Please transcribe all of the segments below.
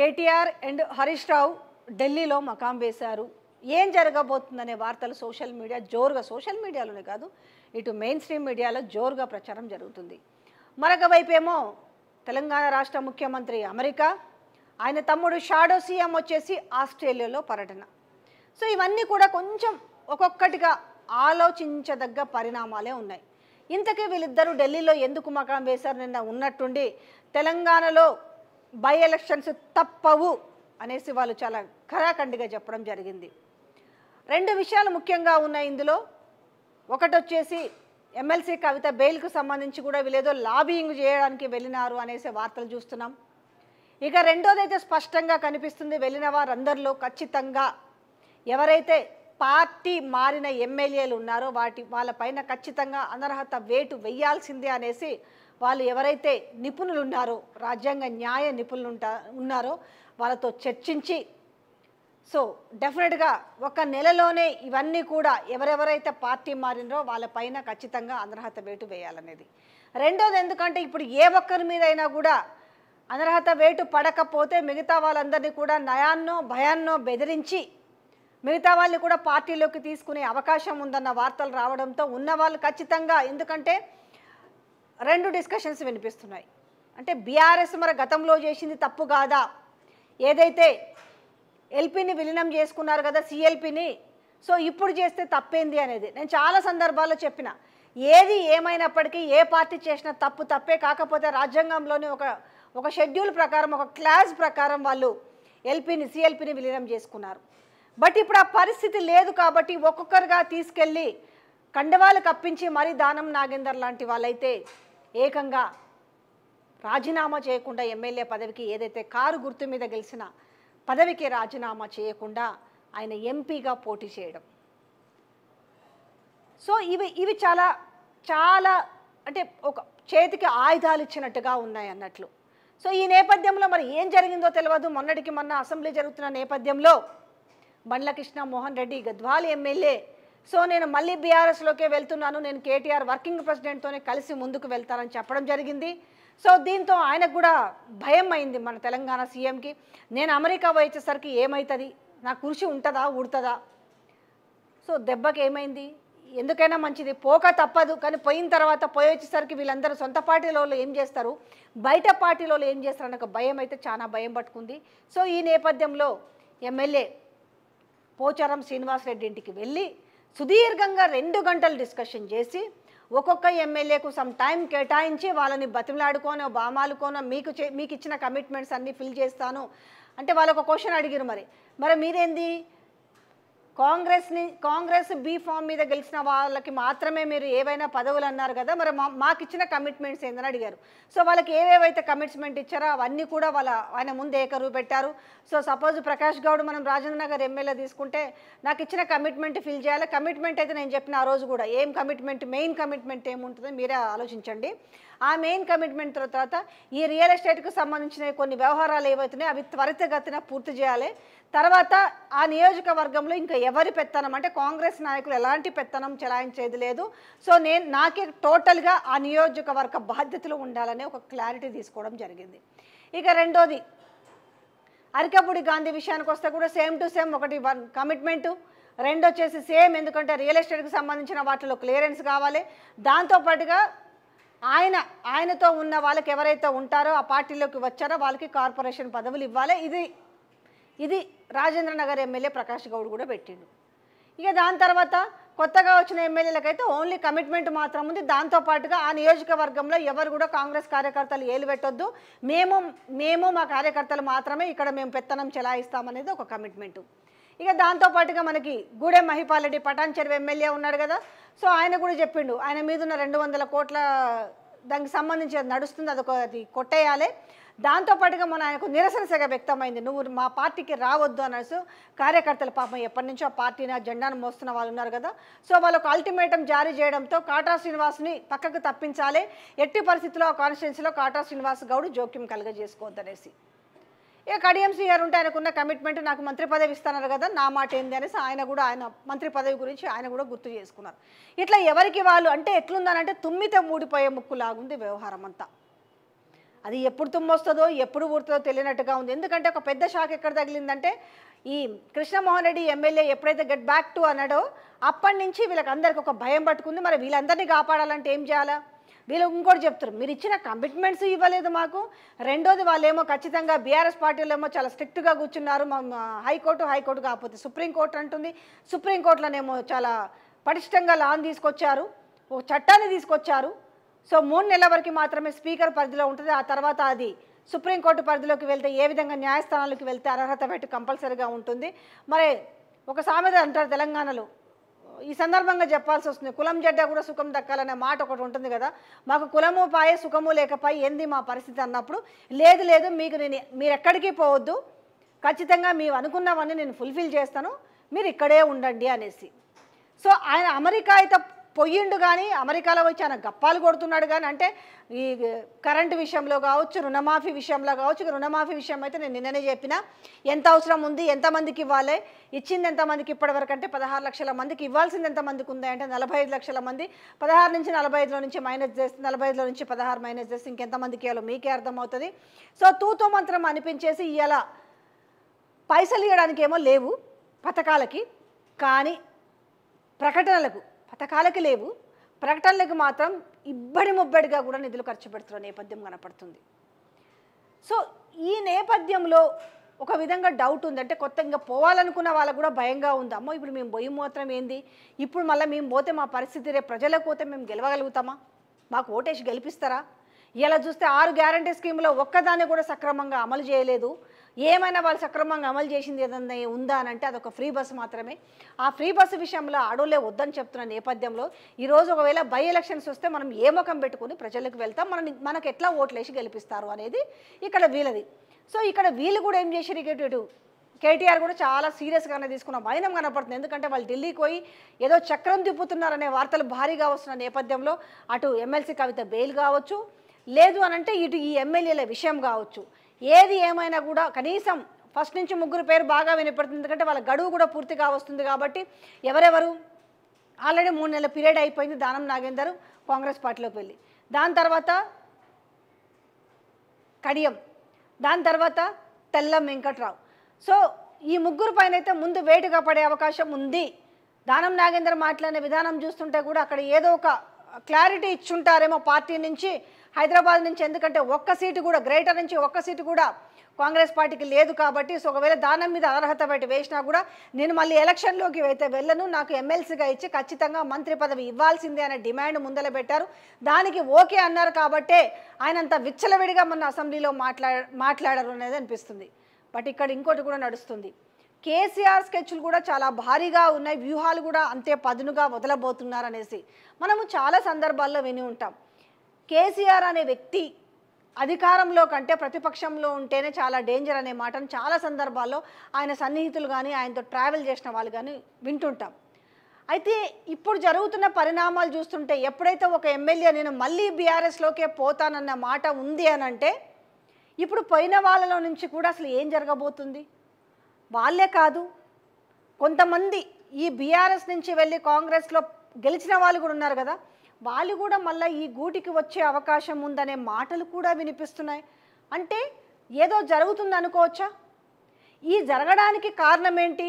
KTR and Harish Rao ఢిల్లీలో మకాం వేశారు. ఏం జరగబోతుందనే వార్తలు సోషల్ మీడియాలోనే కాదు, ఇటు మెయిన్ స్ట్రీమ్ మీడియాలో జోరుగా ప్రచారం జరుగుతుంది. మరొక వైపేమో తెలంగాణ రాష్ట్ర ముఖ్యమంత్రి అమెరికా, ఆయన తమ్ముడు షాడో సీఎం వచ్చేసి ఆస్ట్రేలియాలో పర్యటన. సో ఇవన్నీ కూడా కొంచెం ఒక్కొక్కటిగా ఆలోచించదగ్గ పరిణామాలే ఉన్నాయి. ఇంతకీ వీళ్ళిద్దరూ ఢిల్లీలో ఎందుకు మకాం వేశారు? నిన్న ఉన్నట్టుండి తెలంగాణలో బై ఎలక్షన్స్ తప్పవు అనేసి వాళ్ళు చాలా ఖరాఖండిగా చెప్పడం జరిగింది. రెండు విషయాలు ముఖ్యంగా ఉన్నాయి ఇందులో. ఒకటి వచ్చేసి ఎమ్మెల్సీ కవిత బెయిల్కు సంబంధించి కూడా వీళ్ళేదో లాబియింగ్ చేయడానికి వెళ్ళినారు అనేసి వార్తలు చూస్తున్నాం. ఇక రెండోదైతే స్పష్టంగా కనిపిస్తుంది, వెళ్ళిన వారందరిలో ఖచ్చితంగా ఎవరైతే పార్టీ మారిన ఎమ్మెల్యేలు ఉన్నారో వాళ్ళపైన ఖచ్చితంగా అనర్హత వేటు వెయ్యాల్సిందే అనేసి వాళ్ళు ఎవరైతే నిపుణులు ఉన్నారో, రాజ్యాంగ న్యాయ నిపుణులు ఉన్నారో వాళ్ళతో చర్చించి, సో డెఫినెట్గా ఒక నెలలోనే ఇవన్నీ కూడా ఎవరెవరైతే పార్టీ మారినరో వాళ్ళపైన ఖచ్చితంగా అనర్హత వేటు వేయాలనేది. రెండోది, ఎందుకంటే ఇప్పుడు ఏ ఒక్కరి మీదైనా కూడా అనర్హత వేటు పడకపోతే మిగతా వాళ్ళందరినీ కూడా నయాన్నో భయాన్నో బెదిరించి మిగతా వాళ్ళని కూడా పార్టీలోకి తీసుకునే అవకాశం ఉందన్న వార్తలు రావడంతో ఉన్నవాళ్ళు ఖచ్చితంగా, ఎందుకంటే రెండు డిస్కషన్స్ వినిపిస్తున్నాయి. అంటే బీఆర్ఎస్ మరి గతంలో చేసింది తప్పు కాదా, ఏదైతే ఎల్పీని విలీనం చేసుకున్నారు కదా సిఎల్పిని, సో ఇప్పుడు చేస్తే తప్పేంది అనేది నేను చాలా సందర్భాల్లో చెప్పిన. ఏది ఏమైనప్పటికీ ఏ పార్టీ చేసిన తప్పు తప్పే, కాకపోతే రాజ్యాంగంలోని ఒక షెడ్యూల్ ప్రకారం, ఒక క్లాస్ ప్రకారం వాళ్ళు సిఎల్పిని విలీనం చేసుకున్నారు. బట్ ఇప్పుడు ఆ పరిస్థితి లేదు కాబట్టి ఒక్కొక్కరుగా తీసుకెళ్ళి కండవాలు కప్పించి మరీ దానం నాగేందర్ లాంటి వాళ్ళైతే ఏకంగా రాజీనామా చేయకుండా ఎమ్మెల్యే పదవికి, ఏదైతే కారు గుర్తు మీద గెలిచిన పదవికి రాజీనామా చేయకుండా ఆయన ఎంపీగా పోటీ చేయడం. సో ఇవి చాలా చాలా అంటే ఒక చేతికి ఆయుధాలు ఇచ్చినట్టుగా ఉన్నాయి అన్నట్లు. సో ఈ నేపథ్యంలో మరి ఏం జరిగిందో తెలియదు. మొన్నటికి మొన్న అసెంబ్లీ జరుగుతున్న నేపథ్యంలో బండ్ల కృష్ణ మోహన్ రెడ్డి గద్వాల్ ఎమ్మెల్యే, సో నేను మళ్ళీ బీఆర్ఎస్లోకే వెళ్తున్నాను, నేను కేటీఆర్ వర్కింగ్ ప్రెసిడెంట్తోనే కలిసి ముందుకు వెళ్తానని చెప్పడం జరిగింది. సో దీంతో ఆయనకు కూడా భయం అయింది, మన తెలంగాణ సీఎంకి. నేను అమెరికా వచ్చేసరికి ఏమవుతుంది, నా కుర్చీ ఉంటుందా ఊడుతుందా. సో దెబ్బకి ఏమైంది, ఎందుకైనా మంచిది పోక తప్పదు, కానీ పోయిన తర్వాత వచ్చేసరికి వీళ్ళందరూ సొంత పార్టీలో ఏం చేస్తారు, బయట పార్టీలో ఏం చేస్తారు అన్న ఒక భయం అయితే చాలా భయం పట్టుకుంది. సో ఈ నేపథ్యంలో ఎమ్మెల్యే పోచారం శ్రీనివాసరెడ్డి ఇంటికి వెళ్ళి సుదీర్ఘంగా 2 గంటలు డిస్కషన్ చేసి ఒక్కొక్క ఎమ్మెల్యేకు సమ్ టైం కేటాయించి వాళ్ళని బతిమలాడుకోనో బామాలుకోనో మీకు ఇచ్చిన కమిట్మెంట్స్ అన్నీ ఫిల్ చేస్తాను అంటే వాళ్ళు ఒక క్వశ్చన్ అడిగారు, మరి మీరేంది కాంగ్రెస్ బీ ఫామ్ మీద గెలిచిన వాళ్ళకి మాత్రమే మీరు ఏవైనా పదవులు అన్నారు కదా, మరి మాకు ఇచ్చిన కమిట్మెంట్స్ ఏందని అడిగారు. సో వాళ్ళకి ఏవేవైతే కమిట్మెంట్ ఇచ్చారో అవన్నీ కూడా ఆయన ముందు ఏకరువు పెట్టారు. సో సపోజ్ ప్రకాష్ గౌడ్ మనం రాజేంద్ర నగర్ ఎమ్మెల్యే తీసుకుంటే, నాకు ఇచ్చిన కమిట్మెంట్ ఫిల్ చేయాలి. కమిట్మెంట్ అయితే నేను చెప్పిన ఆ రోజు కూడా ఏం కమిట్మెంట్, మెయిన్ కమిట్మెంట్ ఏముంటుందో మీరే ఆలోచించండి. ఆ మెయిన్ కమిట్మెంట్ తర్వాత ఈ రియల్ ఎస్టేట్కు సంబంధించిన కొన్ని వ్యవహారాలు ఏవైతున్నాయో అవి త్వరితగతిన పూర్తి చేయాలి. తర్వాత ఆ నియోజకవర్గంలో ఇంకా ఎవరి పెత్తనం అంటే కాంగ్రెస్ నాయకులు ఎలాంటి పెత్తనం చెలాయించేది లేదు. సో నాకే టోటల్గా ఆ నియోజకవర్గ బాధ్యతలు ఉండాలనే ఒక క్లారిటీ తీసుకోవడం జరిగింది. ఇక రెండోది అరికపూడి గాంధీ విషయానికి వస్తే కూడా సేమ్ టు సేమ్, ఒకటి కమిట్మెంటు, రెండు వచ్చేసి సేమ్, ఎందుకంటే రియల్ ఎస్టేట్కి సంబంధించిన వాటిలో క్లియరెన్స్ కావాలి. దాంతోపాటుగా ఆయనతో ఉన్న వాళ్ళకి ఎవరైతే ఉంటారో ఆ పార్టీలోకి వచ్చారో వాళ్ళకి కార్పొరేషన్ పదవులు ఇవ్వాలి. ఇది రాజేంద్ర నగర్ ఎమ్మెల్యే ప్రకాష్ గౌడ్ కూడా పెట్టిండు. ఇక దాని తర్వాత కొత్తగా వచ్చిన ఎమ్మెల్యేలకైతే ఓన్లీ కమిట్మెంట్ మాత్రం ఉంది. దాంతోపాటుగా ఆ నియోజకవర్గంలో ఎవరు కూడా కాంగ్రెస్ కార్యకర్తలు ఏలు పెట్టొద్దు, మేము మా కార్యకర్తలు మాత్రమే ఇక్కడ మేము పెత్తనం చెలాయిస్తామనేది ఒక కమిట్మెంటు. ఇక దాంతోపాటుగా మనకి గూడెం మహిపాల్ రెడ్డి పటాన్ చెరువు ఎమ్మెల్యే ఉన్నాడు కదా, సో ఆయన కూడా చెప్పిండు ఆయన మీద ఉన్న 200 కోట్ల దానికి సంబంధించి నడుస్తుంది, అది కొట్టేయాలి. దాంతోపాటుగా మన ఆయనకు నిరసన సెగ వ్యక్తమైంది, నువ్వు మా పార్టీకి రావద్దు అనేసి. కార్యకర్తలు పాపం ఎప్పటి నుంచో ఆ పార్టీని జెండాను మోస్తున్న వాళ్ళు ఉన్నారు కదా, సో వాళ్ళకు అల్టిమేటం జారీ చేయడంతో కాటా శ్రీనివాస్ని పక్కకు తప్పించాలి, ఎట్టి పరిస్థితుల్లో ఆ కాన్స్టిట్యున్సీలో కాటా శ్రీనివాస్ గౌడ్ జోక్యం కలగజేసుకోవద్దనేసి. ఇక కడియం శ్రీగారు ఉంటే ఆయనకున్న కమిట్మెంట్, నాకు మంత్రి పదవి ఇస్తున్నారు కదా, నా మాట ఏంది అనేసి ఆయన మంత్రి పదవి గురించి ఆయన కూడా గుర్తు చేసుకున్నారు. ఇట్లా ఎవరికి వాళ్ళు అంటే ఎట్లుందనంటే తుమ్మితే మూడిపోయే ముక్కు లాగుంది వ్యవహారం అంతా. అది ఎప్పుడు తుమ్మొస్తుందో ఎప్పుడు ఊరుతుందో తెలియనట్టుగా ఉంది. ఎందుకంటే ఒక పెద్ద షాక్ ఎక్కడ తగిలిందంటే ఈ కృష్ణమోహన్ రెడ్డి ఎమ్మెల్యే ఎప్పుడైతే గెట్ బ్యాక్ టు అన్నాడో అప్పటి నుంచి వీళ్ళకి అందరికి ఒక భయం పట్టుకుంది. మరి వీళ్ళందరినీ కాపాడాలంటే ఏం చేయాలా? వీళ్ళు ఇంకోటి చెప్తారు, మీరు ఇచ్చిన కమిట్మెంట్స్ ఇవ్వలేదు మాకు. రెండోది వాళ్ళేమో ఖచ్చితంగా బీఆర్ఎస్ పార్టీలో ఏమో చాలా స్ట్రిక్ట్గా కూర్చున్నారు. హైకోర్టు కాకపోతే సుప్రీంకోర్టు అంటుంది. సుప్రీంకోర్టులోనేమో చాలా పటిష్టంగా లాన్ తీసుకొచ్చారు, ఒక చట్టాన్ని తీసుకొచ్చారు. సో 3 నెలల వరకు మాత్రమే స్పీకర్ పరిధిలో ఉంటుంది. ఆ తర్వాత అది సుప్రీంకోర్టు పరిధిలోకి వెళ్తే ఏ విధంగా న్యాయస్థానాలకు వెళ్తే అర్హత పెట్టి కంపల్సరీగా ఉంటుంది. మరి ఒక సామెత అంటారు తెలంగాణలో, ఈ సందర్భంగా చెప్పాల్సి వస్తుంది, కులం జడ్డ కూడా సుఖం దక్కాలనే మాట ఒకటి ఉంటుంది కదా. మాకు కులము పాయే సుఖము లేకపోయి ఏంది మా పరిస్థితి అన్నప్పుడు, లేదు మీరు ఎక్కడికి పోవద్దు, ఖచ్చితంగా మీరు అనుకున్నవన్నీ నేను ఫుల్ఫిల్ చేస్తాను, మీరు ఇక్కడే ఉండండి అనేసి. సో ఆయన అమెరికా అయితే పొయ్యిండు కానీ అమెరికాలో వచ్చి ఆయన గప్పాలు కొడుతున్నాడు కానీ, అంటే ఈ కరెంటు విషయంలో కావచ్చు, రుణమాఫీ విషయంలో కావచ్చు. రుణమాఫీ విషయం అయితే నేను నిన్ననే చెప్పిన, ఎంత అవసరం ఉంది, ఎంతమందికి ఇవ్వాలి, ఇచ్చింది ఎంతమందికి ఇప్పటివరకు అంటే 16 లక్షల మందికి, ఇవ్వాల్సింది ఎంతమందికి ఉంది అంటే 45 లక్షల మంది. 16 నుంచి 45లో నుంచి మైనస్ చేస్తే 45లో నుంచి 16 మైనస్ చేస్తే ఇంకెంతమందికి ఇవ్వాలో మీకే అర్థమవుతుంది. సో తూతూ మంత్రం అనిపించేసి ఇలా పైసలు ఇవ్వడానికి ఏమో లేవు పథకాలకి, కానీ పథకాలకి లేవు, ప్రకటనలకు మాత్రం ఇబ్బడి ముబ్బడిగా కూడా నిధులు ఖర్చు పెడుతున్న నేపథ్యం కనపడుతుంది. సో ఈ నేపథ్యంలో ఒక విధంగా డౌట్ ఉంది. అంటే కొత్తగా పోవాలనుకున్న వాళ్ళకు కూడా భయంగా ఉంది. అమ్మో ఇప్పుడు మేము పోయి మాత్రం ఏంది, ఇప్పుడు మళ్ళీ మేము పోతే మా పరిస్థితి రేపు ప్రజలకు పోతే మేము గెలవగలుగుతామా, మాకు ఓటేసి గెలిపిస్తారా? ఇలా చూస్తే 6 గ్యారంటీ స్కీమ్లో ఒక్కదాన్ని కూడా సక్రమంగా అమలు చేయలేదు. ఏమైనా వాళ్ళు సక్రమంగా అమలు చేసింది ఏదన్నా ఉందా అని అంటే అదొక ఫ్రీ బస్సు మాత్రమే. ఆ ఫ్రీ బస్సు విషయంలో ఆడోళ్ళే వద్దని చెప్తున్న నేపథ్యంలో ఈరోజు ఒకవేళ బై ఎలక్షన్స్ వస్తే మనం ఏ ముఖం పెట్టుకుని ప్రజలకు వెళ్తాం, మనకు ఎట్లా ఓట్లేసి గెలిపిస్తారు అనేది ఇక్కడ వీళ్ళది. సో ఇక్కడ వీళ్ళు కూడా ఏం చేశారు, ఇటు కేటీఆర్ కూడా చాలా సీరియస్గానే తీసుకున్న వైనం కనపడుతుంది. ఎందుకంటే వాళ్ళు ఢిల్లీకి పోయి ఏదో చక్రం తిప్పుతున్నారనే వార్తలు భారీగా వస్తున్న నేపథ్యంలో అటు ఎమ్మెల్సీ కవిత బెయిల్ కావచ్చు, లేదు అనంటే ఇటు ఈ ఎమ్మెల్యేల విషయం కావచ్చు, ఏది ఏమైనా కూడా కనీసం ఫస్ట్ నుంచి 3 పేరు బాగా వినపడుతుంది. ఎందుకంటే వాళ్ళ గడువు కూడా పూర్తిగా వస్తుంది కాబట్టి ఎవరెవరు ఆల్రెడీ 3 నెలల పీరియడ్ అయిపోయింది. దానం నాగేందర్ కాంగ్రెస్ పార్టీలోకి వెళ్ళి, దాని తర్వాత కడియం, దాని తర్వాత తెల్లం వెంకట్రావు. సో ఈ 3 పైన అయితే ముందు వేటుగా పడే అవకాశం ఉంది. దానం నాగేందర్ మాట్లాడిన విధానం చూస్తుంటే కూడా అక్కడ ఏదో ఒక క్లారిటీ ఇచ్చుంటారేమో పార్టీ నుంచి, హైదరాబాద్ నుంచి. ఎందుకంటే ఒక్క సీటు కూడా గ్రేటర్ నుంచి ఒక్క సీటు కూడా కాంగ్రెస్ పార్టీకి లేదు కాబట్టి, సో ఒకవేళ దానం మీద అర్హత పెట్టి వేసినా కూడా నేను మళ్ళీ ఎలక్షన్లోకి అయితే వెళ్ళను, నాకు ఎమ్మెల్సీగా ఇచ్చి ఖచ్చితంగా మంత్రి పదవి ఇవ్వాల్సిందే అనే డిమాండ్ ముందల పెట్టారు. దానికి ఓకే అన్నారు కాబట్టే ఆయన అంత విచ్చలవిడిగా మన అసెంబ్లీలో మాట్లాడారు అనేది అనిపిస్తుంది. బట్ ఇక్కడ ఇంకోటి కూడా నడుస్తుంది, కేసీఆర్ స్కెచ్లు కూడా చాలా భారీగా ఉన్నాయి, వ్యూహాలు కూడా అంతే పదునుగా వదలబోతున్నారు అనేసి మనము చాలా సందర్భాల్లో విని ఉంటాం. కేసీఆర్ అనే వ్యక్తి అధికారంలో కంటే ప్రతిపక్షంలో ఉంటేనే చాలా డేంజర్ అనే మాటను చాలా సందర్భాల్లో ఆయన సన్నిహితులు కానీ ఆయనతో ట్రావెల్ చేసిన వాళ్ళు కానీ వింటుంటాం. అయితే ఇప్పుడు జరుగుతున్న పరిణామాలు చూస్తుంటే ఎప్పుడైతే ఒక ఎమ్మెల్యే నేను మళ్ళీ బీఆర్ఎస్లోకే పోతానన్న మాట ఉంది అని అంటే, ఇప్పుడు పోయిన వాళ్ళలో నుంచి కూడా అసలు ఏం జరగబోతుంది? వాళ్ళే కాదు, కొంతమంది ఈ బీఆర్ఎస్ నుంచి వెళ్ళి కాంగ్రెస్లో గెలిచిన వాళ్ళు కూడా ఉన్నారు కదా, వాళ్ళు కూడా మళ్ళీ ఈ గూటికి వచ్చే అవకాశం ఉందనే మాటలు కూడా వినిపిస్తున్నాయి. అంటే ఏదో జరుగుతుంది అనుకోవచ్చా? ఈ జరగడానికి కారణం ఏంటి?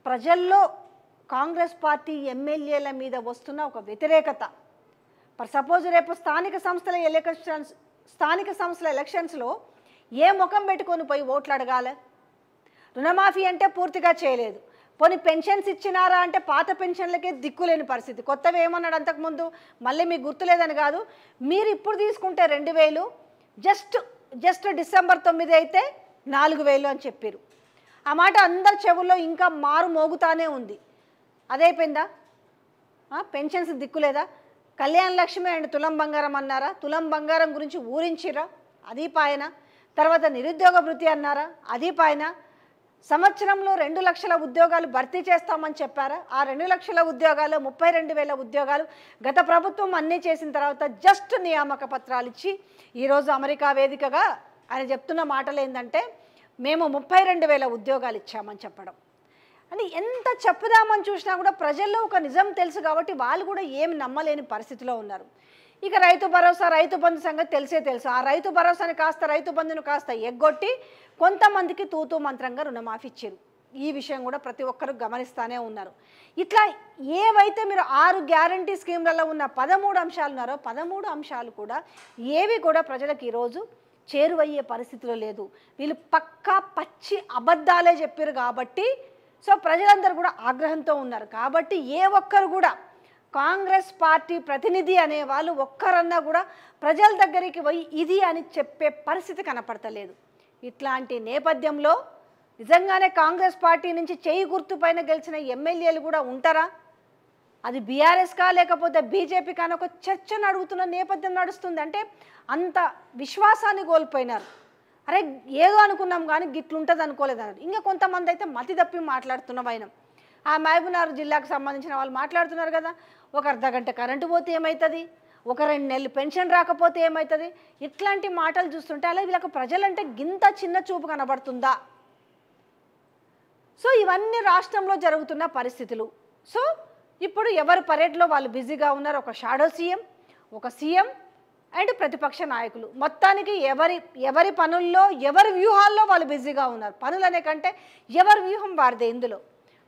ప్రజల్లో కాంగ్రెస్ పార్టీ ఎమ్మెల్యేల మీద వస్తున్న ఒక వ్యతిరేకత. సపోజ్ రేపు స్థానిక సంస్థల ఎలక్షన్స్లో ఏ ముఖం పెట్టుకొని పోయి ఓట్లు అడగాలి? రుణమాఫీ అంటే పూర్తిగా చేయలేదు, పోనీ పెన్షన్స్ ఇచ్చినారా అంటే పాత పెన్షన్లకే దిక్కులేని పరిస్థితి. కొత్తవి ఏమన్నాడు అంతకుముందు, మళ్ళీ మీకు గుర్తులేదని కాదు, మీరు ఇప్పుడు తీసుకుంటే 2000, జస్ట్ డిసెంబర్ 9 అయితే 4000 అని చెప్పారు. ఆ మాట అందరి చెవుల్లో ఇంకా మారు మోగుతానే ఉంది. అదైపోయిందా? పెన్షన్స్ దిక్కులేదా? కళ్యాణ లక్ష్మి అండ్ తులం బంగారం అన్నారా? తులం బంగారం గురించి ఊరించిరా? అది పాయన. తర్వాత నిరుద్యోగ భృతి అన్నారా? అది పాయన. సంవత్సరంలో 2 లక్షల ఉద్యోగాలు భర్తీ చేస్తామని చెప్పారా? ఆ 2 లక్షల ఉద్యోగాలు 32,000 ఉద్యోగాలు గత ప్రభుత్వం అన్నీ చేసిన తర్వాత జస్ట్ నియామక పత్రాలు ఇచ్చి ఈరోజు అమెరికా వేదికగా ఆయన చెప్తున్న మాటలు ఏంటంటే మేము 32,000 ఉద్యోగాలు ఇచ్చామని చెప్పడం. అని ఎంత చెప్పుదామని చూసినా కూడా ప్రజల్లో ఒక నిజం తెలుసు కాబట్టి వాళ్ళు కూడా ఏమి నమ్మలేని పరిస్థితిలో ఉన్నారు. ఇక రైతు భరోసా రైతు బంధు సంగతి తెలుసు. ఆ రైతు భరోసాని కాస్త రైతు బంధును కాస్త ఎగ్గొట్టి కొంతమందికి తూతూ మంత్రంగా రుణమాఫీ ఇచ్చారు. ఈ విషయం కూడా ప్రతి ఒక్కరు గమనిస్తూనే ఉన్నారు. ఇట్లా ఏవైతే మీరు 6 గ్యారంటీ స్కీమ్లలో ఉన్న 13 అంశాలు ఉన్నారో 13 అంశాలు కూడా ఏవి కూడా ప్రజలకు ఈరోజు చేరువయ్యే పరిస్థితిలో లేదు. వీళ్ళు పక్కా పచ్చి అబద్ధాలే చెప్పారు కాబట్టి సో ప్రజలందరూ కూడా ఆగ్రహంతో ఉన్నారు. కాబట్టి ఏ ఒక్కరు కూడా కాంగ్రెస్ పార్టీ ప్రతినిధి అనే వాళ్ళు ఒక్కరన్నా కూడా ప్రజల దగ్గరికి పోయి ఇది అని చెప్పే పరిస్థితి కనపడతలేదు. ఇట్లాంటి నేపథ్యంలో నిజంగానే కాంగ్రెస్ పార్టీ నుంచి చేయి గుర్తు పైన గెలిచిన ఎమ్మెల్యేలు కూడా ఉంటారా? అది బీఆర్ఎస్కా లేకపోతే బీజేపీ కానీ ఒక చర్చను అడుగుతున్న నేపథ్యం నడుస్తుంది. అంటే అంత విశ్వాసాన్ని కోల్పోయినారు. అరే ఏదో అనుకున్నాం కానీ గిట్లుంటుంది అనుకోలేదన్నారు. ఇంకా కొంతమంది అయితే మతి తప్పి మాట్లాడుతున్న వైనం. ఆ మహబూబ్నగర్ జిల్లాకు సంబంధించిన వాళ్ళు మాట్లాడుతున్నారు కదా, ఒక అర్ధగంట కరెంటు పోతే ఏమవుతుంది, ఒక 2 నెలలు పెన్షన్ రాకపోతే ఏమవుతుంది, ఇట్లాంటి మాటలు చూస్తుంటే అలా వీళ్ళకు ప్రజలంటే గింత చిన్న చూపు కనబడుతుందా? సో ఇవన్నీ రాష్ట్రంలో జరుగుతున్న పరిస్థితులు. సో ఇప్పుడు ఎవరు పరేడ్లో వాళ్ళు బిజీగా ఉన్నారు. ఒక షాడో సీఎం, ఒక సీఎం అండ్ ప్రతిపక్ష నాయకులు మొత్తానికి ఎవరి పనుల్లో ఎవరి వ్యూహాల్లో వాళ్ళు బిజీగా ఉన్నారు. పనులు అనే కంటే ఎవరి వ్యూహం వారిదే. ఇందులో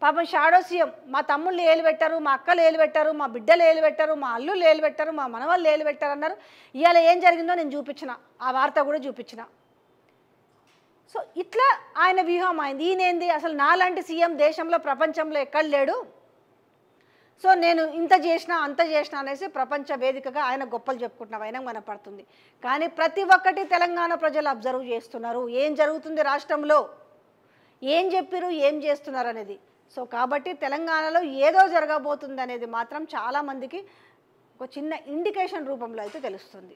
పాపం షాడో సీఎం మా తమ్ముళ్ళు ఏలు పెట్టారు, మా అక్కలు ఏలు పెట్టారు, మా బిడ్డలు ఏలు పెట్టారు, మా అల్లుళ్ళు ఏలు పెట్టారు, మా మనవాళ్ళు ఏలు పెట్టారు అన్నారు. ఇవాళ ఏం జరిగిందో నేను చూపించిన, ఆ వార్త కూడా చూపించిన. సో ఇట్లా ఆయన వ్యూహం అయింది. ఈయనేంది అసలు నాలాంటి సీఎం దేశంలో ప్రపంచంలో ఎక్కడ లేడు, సో నేను ఇంత చేసినా అంత చేసినా అనేసి ప్రపంచ వేదికగా ఆయన గొప్పలు చెప్పుకుంటున్న వైనం కనపడుతుంది. కానీ ప్రతి ఒక్కటి తెలంగాణ ప్రజలు అబ్జర్వ్ చేస్తున్నారు. ఏం జరుగుతుంది రాష్ట్రంలో, ఏం చెప్పారు, ఏం చేస్తున్నారు అనేది. సో కాబట్టి తెలంగాణలో ఏదో జరగబోతుంది అనేది మాత్రం చాలామందికి ఒక చిన్న ఇండికేషన్ రూపంలో అయితే తెలుస్తుంది.